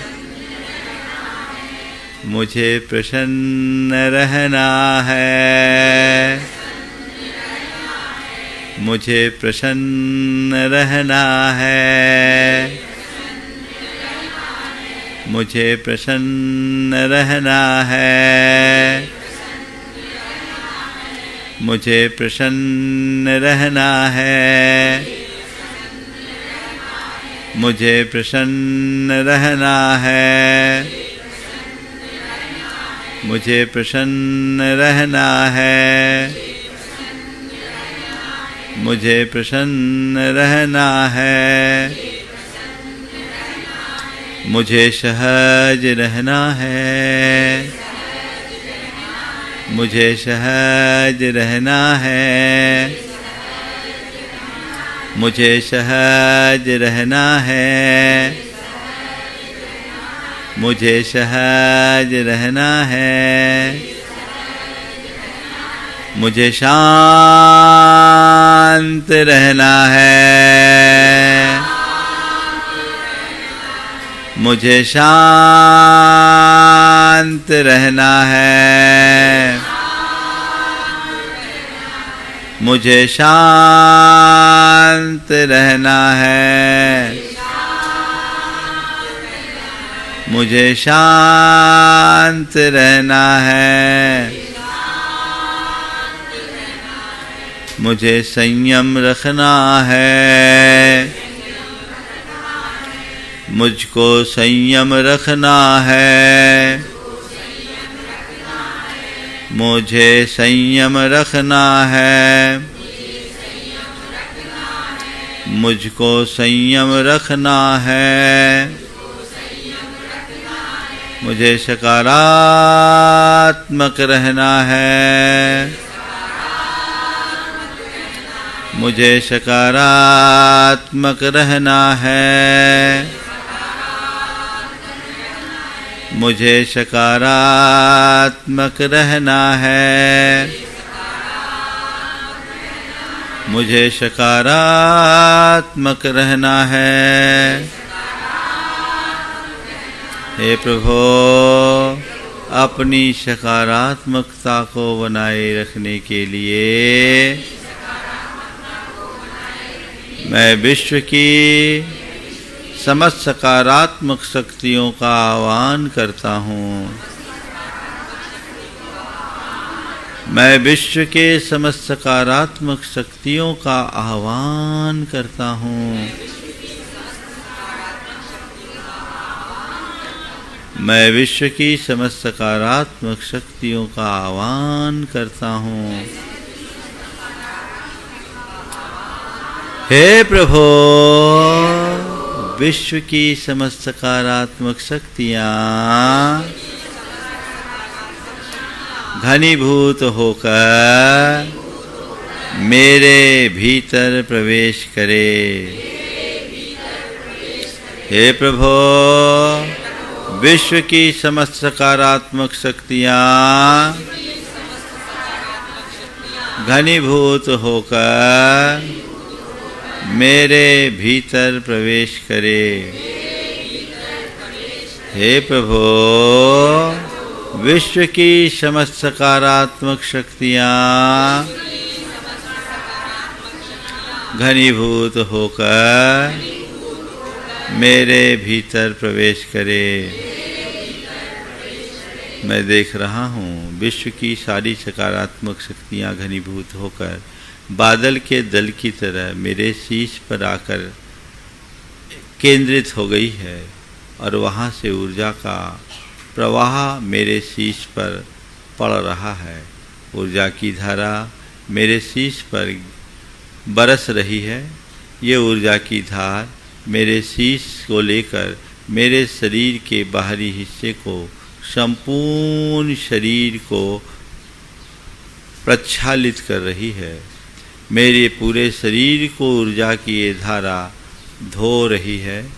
मुझे प्रसन्न रहना है, मुझे प्रसन्न रहना है, मुझे प्रसन्न रहना है, मुझे प्रसन्न रहना है, मुझे प्रसन्न रहना है, मुझे प्रसन्न रहना है, मुझे प्रसन्न रहना है, मुझे सहज रहना है, मुझे सहज रहना है, मुझे सहज रहना है, मुझे सहज रहना है, मुझे शांत रहना है, मुझे शांत रहना है, मुझे शांत रहना है, मुझे शांत रहना है, मुझे संयम रखना है, मुझको संयम रखना है, मुझे संयम रखना है, मुझको संयम रखना है, मुझे सकारात्मक रहना है, मुझे सकारात्मक रहना है, मुझे सकारात्मक रहना है, मुझे सकारात्मक रहना है। हे प्रभु, अपनी सकारात्मकता को बनाए रखने के लिए मैं विश्व की समस्त सकारात्मक शक्तियों का आह्वान करता हूँ। मैं विश्व के समस्त सकारात्मक शक्तियों का आह्वान करता हूँ। मैं विश्व की समस्त सकारात्मक शक्तियों का आह्वान करता हूँ। हे प्रभु, विश्व की समस्त सकारात्मक शक्तियाँ घनीभूत होकर मेरे भीतर प्रवेश करे। हे प्रभु, विश्व की समस्त सकारात्मक शक्तियाँ घनीभूत होकर मेरे भीतर प्रवेश करे। हे प्रभु, विश्व की समस्त सकारात्मक शक्तियाँ घनीभूत होकर मेरे भीतर प्रवेश करे। मैं देख रहा हूँ विश्व की सारी सकारात्मक शक्तियाँ घनीभूत होकर बादल के दल की तरह मेरे शीश पर आकर केंद्रित हो गई है और वहाँ से ऊर्जा का प्रवाह मेरे शीश पर पड़ रहा है। ऊर्जा की धारा मेरे शीश पर बरस रही है। ये ऊर्जा की धार मेरे शीश को लेकर मेरे शरीर के बाहरी हिस्से को, संपूर्ण शरीर को प्रक्षालित कर रही है। मेरे पूरे शरीर को ऊर्जा की ये धारा धो रही है।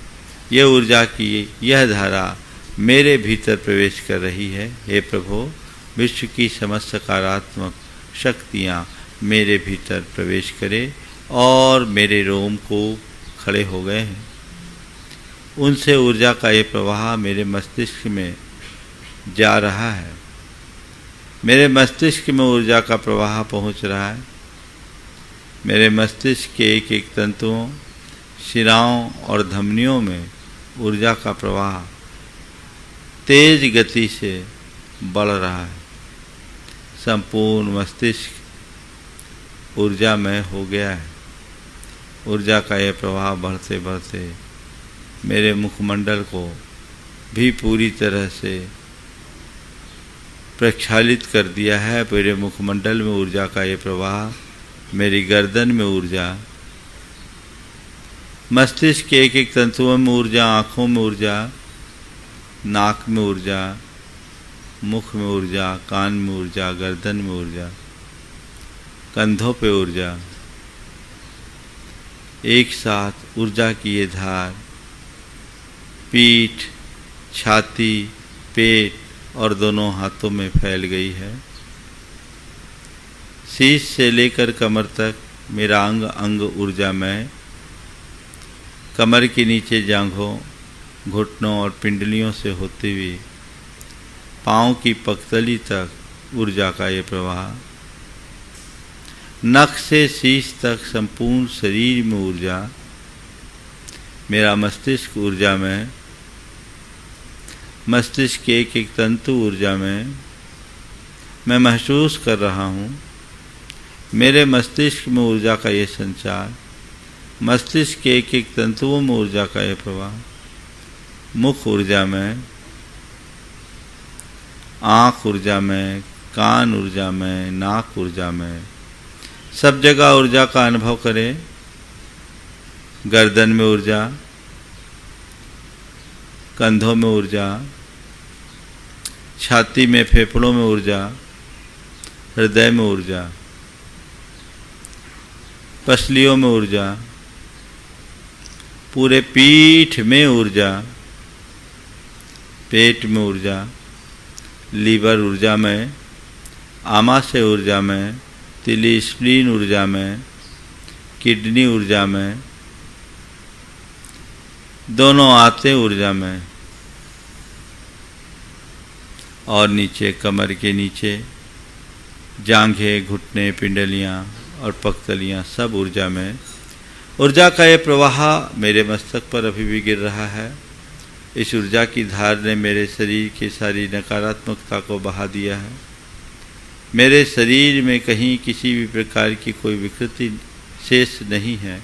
ये ऊर्जा की यह धारा मेरे भीतर प्रवेश कर रही है। हे प्रभु, विश्व की समस्त सकारात्मक शक्तियाँ मेरे भीतर प्रवेश करे और मेरे रोम को खड़े हो गए हैं। उनसे ऊर्जा का ये प्रवाह मेरे मस्तिष्क में जा रहा है। मेरे मस्तिष्क में ऊर्जा का प्रवाह पहुंच रहा है। मेरे मस्तिष्क के एक एक तंतुओं, शिराओं और धमनियों में ऊर्जा का प्रवाह तेज गति से बढ़ रहा है। संपूर्ण मस्तिष्क ऊर्जामय हो गया है। ऊर्जा का यह प्रवाह बढ़ते बढ़ते मेरे मुखमंडल को भी पूरी तरह से प्रक्षालित कर दिया है। मेरे मुखमंडल में ऊर्जा का ये प्रवाह, मेरी गर्दन में ऊर्जा, मस्तिष्क के एक एक तंतुओं में ऊर्जा, आँखों में ऊर्जा, नाक में ऊर्जा, मुख में ऊर्जा, कान में ऊर्जा, गर्दन में ऊर्जा, कंधों पे ऊर्जा, एक साथ ऊर्जा की ये धार पीठ, छाती, पेट और दोनों हाथों में फैल गई है। शीश से लेकर कमर तक मेरा अंग अंग ऊर्जामय। कमर के नीचे जांघों, घुटनों और पिंडलियों से होते हुए पाँव की पगतली तक ऊर्जा का ये प्रवाह। नख से शीश तक संपूर्ण शरीर में ऊर्जा। मेरा मस्तिष्क ऊर्जा में, मस्तिष्क के एक एक तंतु ऊर्जा में। मैं महसूस कर रहा हूँ मेरे मस्तिष्क में ऊर्जा का ये संचार, मस्तिष्क के एक एक तंतुओं में ऊर्जा का ये प्रवाह। मुख ऊर्जा में, आँख ऊर्जा में, कान ऊर्जा में, नाक ऊर्जा में, सब जगह ऊर्जा का अनुभव करें। गर्दन में ऊर्जा, कंधों में ऊर्जा, छाती में, फेफड़ों में ऊर्जा, हृदय में ऊर्जा, पसलियों में ऊर्जा, पूरे पीठ में ऊर्जा, पेट में ऊर्जा, लीवर ऊर्जा में, आमाशय ऊर्जा में, तिली स्प्लीन ऊर्जा में, किडनी ऊर्जा में, दोनों आंतें ऊर्जा में और नीचे कमर के नीचे जांघें, घुटने, पिंडलियाँ और पगतलियाँ सब ऊर्जा में। ऊर्जा का ये प्रवाह मेरे मस्तक पर अभी भी गिर रहा है। इस ऊर्जा की धार ने मेरे शरीर की सारी नकारात्मकता को बहा दिया है। मेरे शरीर में कहीं किसी भी प्रकार की कोई विकृति शेष नहीं है।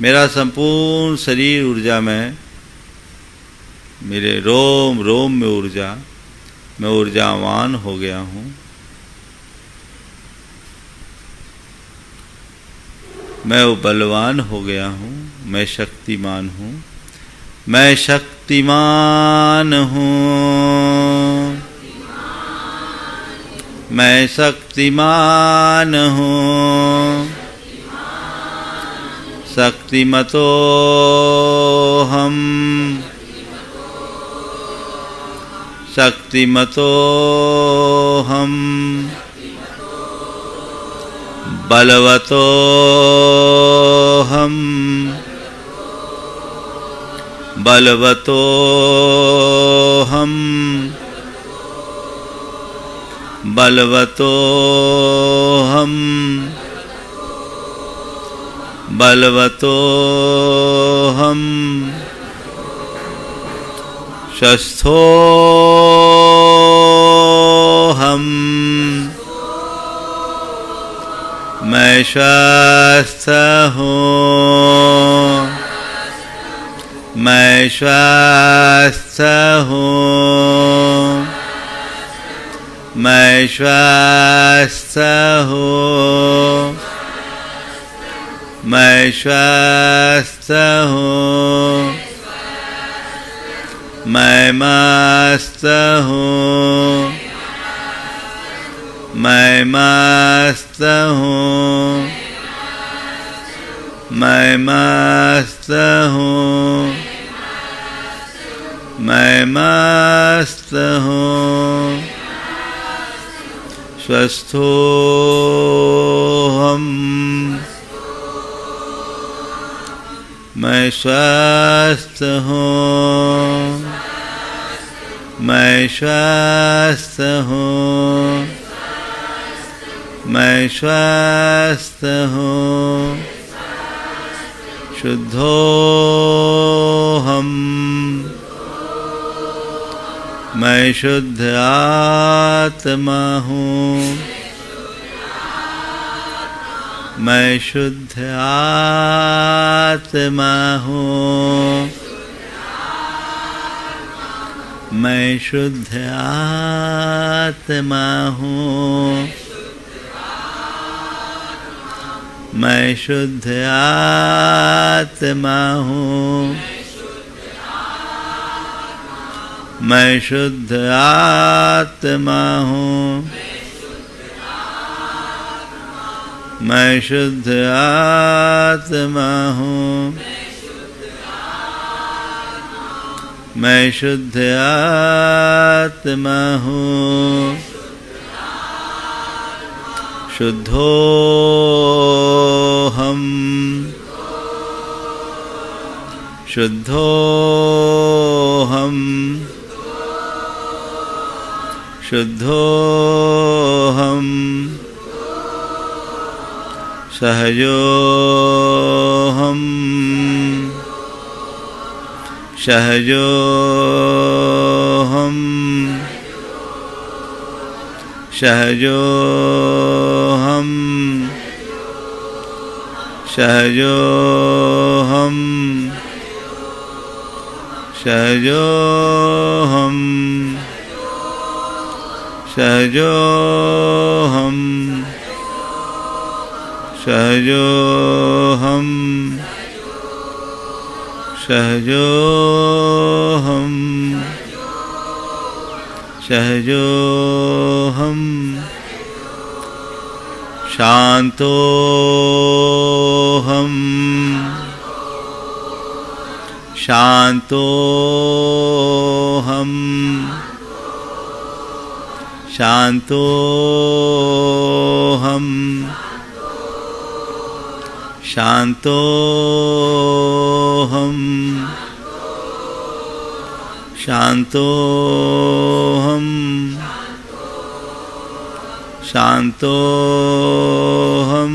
मेरा संपूर्ण शरीर ऊर्जा में, मेरे रोम रोम में ऊर्जा, मैं ऊर्जावान हो गया हूँ। मैं बलवान हो गया हूँ। मैं शक्तिमान हूँ। मैं शक्तिमान हूँ। मैं शक्तिमान हूँ। शक्तिमतो हम, शक्तिमतो हम, बलवतो हम, बलवतो हम, बलवतो हम, बलवतो हम, शस्थो हम, मैं स्वस्थ हूँ। मैं स्वस्थ हूँ। मैं स्वस्थ हूँ। मैं स्वस्थ हूँ। मैं मस्त हूँ। मैं मस्त हूँ। मैं मस्त हूँ। मैं मस्त हूँ। स्वस्थो हम, मैं स्वस्थ हूँ। मैं स्वस्थ हूँ। मैं स्वस्थ हूँ। शुद्धो हम, मैं शुद्ध आत्मा हूँ। मैं शुद्ध आत्मा हूँ। मैं शुद्ध आत्मा हूँ। मैं शुद्ध आत्मा हूँ। मैं शुद्ध आत्मा हूँ। मैं शुद्ध आत्मा हूँ। मैं शुद्ध आत्मा हूँ। शुद्धो हम, शुद्धो हम, शुद्धो हम, सहजो हम, सहजो हम, सहजो हम, सहजो हम, सहजो हम, सहजो हम, सहजो हम, सहजो हम, सहजो हम, शांतो हम, शांतो हम, शांतो हम, शांतो हम, शांतो हम, शांतो हम,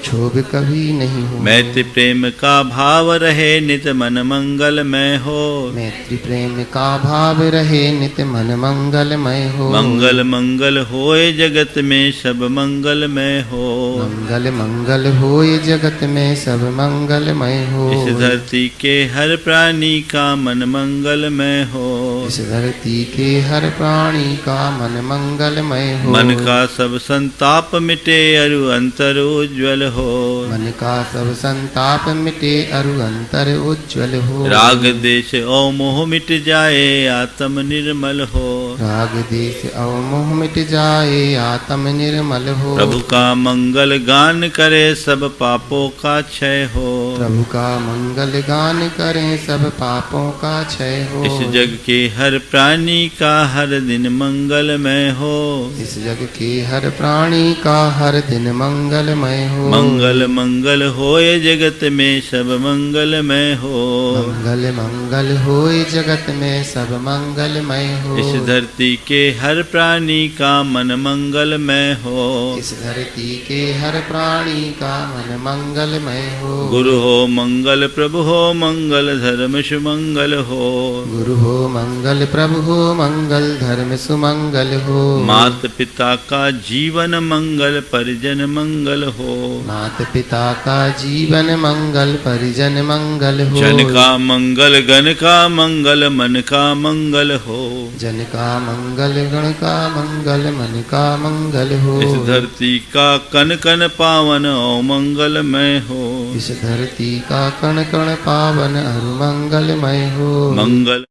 क्षोभ कभी नहीं हो।
मैत्री प्रेम का भाव रहे नित मन मंगलमय हो।
मैत्री प्रेम का भाव रहे नित मन मंगलमय हो।
मंगल मंगल होए जगत में सब मंगलमय हो।
मंगल मंगल होए जगत में सब मंगलमय हो।
इस धरती के हर प्राणी का मन मंगलमय हो।
इस धरती के हर प्राणी का मन मंगलमय हो।
मन का सब संताप मिटे अरु अंतर उज्ज्वल हो।
मन का सब संताप मिटे अरु अंतर उज्ज्वल हो।
राग देश और मोह मिट जाए आत्म निर्मल हो।
राग देश और मोह मिट जाए आत्म निर्मल हो।
प्रभु का मंगल गान करे सब पापों का क्षय हो।
प्रभु का मंगल गान करें सब पापों का क्षय हो।
इस जग के हर प्राणी का हर दिन मंगलमय हो।
इस जग के हर प्राणी का हर दिन मंगलमय हो।
मंगल मंगल होए जगत में सब मंगलमय हो।
मंगल मंगल होए जगत में सब मंगलमय हो।
इस धरती के हर प्राणी का मन मंगलमय हो।
इस धरती के हर प्राणी का मन मंगलमय हो।
गुरु हो मंगल प्रभु हो मंगल धर्म सुमंगल हो।
गुरु हो मंगल प्रभु हो मंगल धर्म सुमंगल हो।
मात पिता का जीवन मंगल परिजन मंगल हो।
मात पिता का जीवन मंगल परिजन मंगल हो।
जन का मंगल गण का मंगल मन का मंगल हो।
जन का मंगल गण का मंगल मन का मंगल हो।
इस धरती का कन कन पावन और मंगलमय हो।
इस धरती का कण कण पावन और मंगलमय हो।
मंगल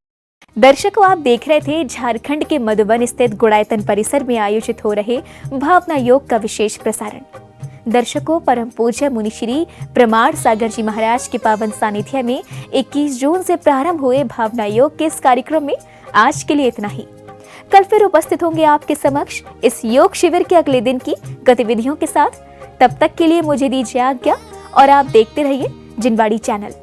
दर्शकों, आप देख रहे थे झारखंड के मधुबन स्थित गुड़ायतन परिसर में आयोजित हो रहे भावना योग का विशेष प्रसारण। दर्शकों, परम पूज्य मुनि श्री प्रमाण सागर जी महाराज के पावन सानिध्य में 21 जून से प्रारंभ हुए भावना योग के इस कार्यक्रम में आज के लिए इतना ही। कल फिर उपस्थित होंगे आपके समक्ष इस योग शिविर के अगले दिन की गतिविधियों के साथ। तब तक के लिए मुझे दीजिए आज्ञा और आप देखते रहिए जिनवाड़ी चैनल।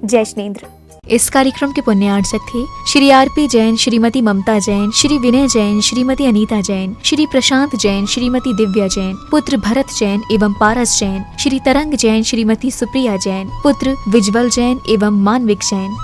जय श्रीनेंद्र।
इस कार्यक्रम के पुण्यार्चक थे श्री आरपी जैन, श्रीमती ममता जैन, श्री विनय जैन, श्रीमती अनीता जैन, श्री प्रशांत जैन, श्रीमती दिव्या जैन, पुत्र भरत जैन एवं पारस जैन, श्री तरंग जैन, श्रीमती सुप्रिया जैन, पुत्र विज्वल जैन एवं मानविक जैन।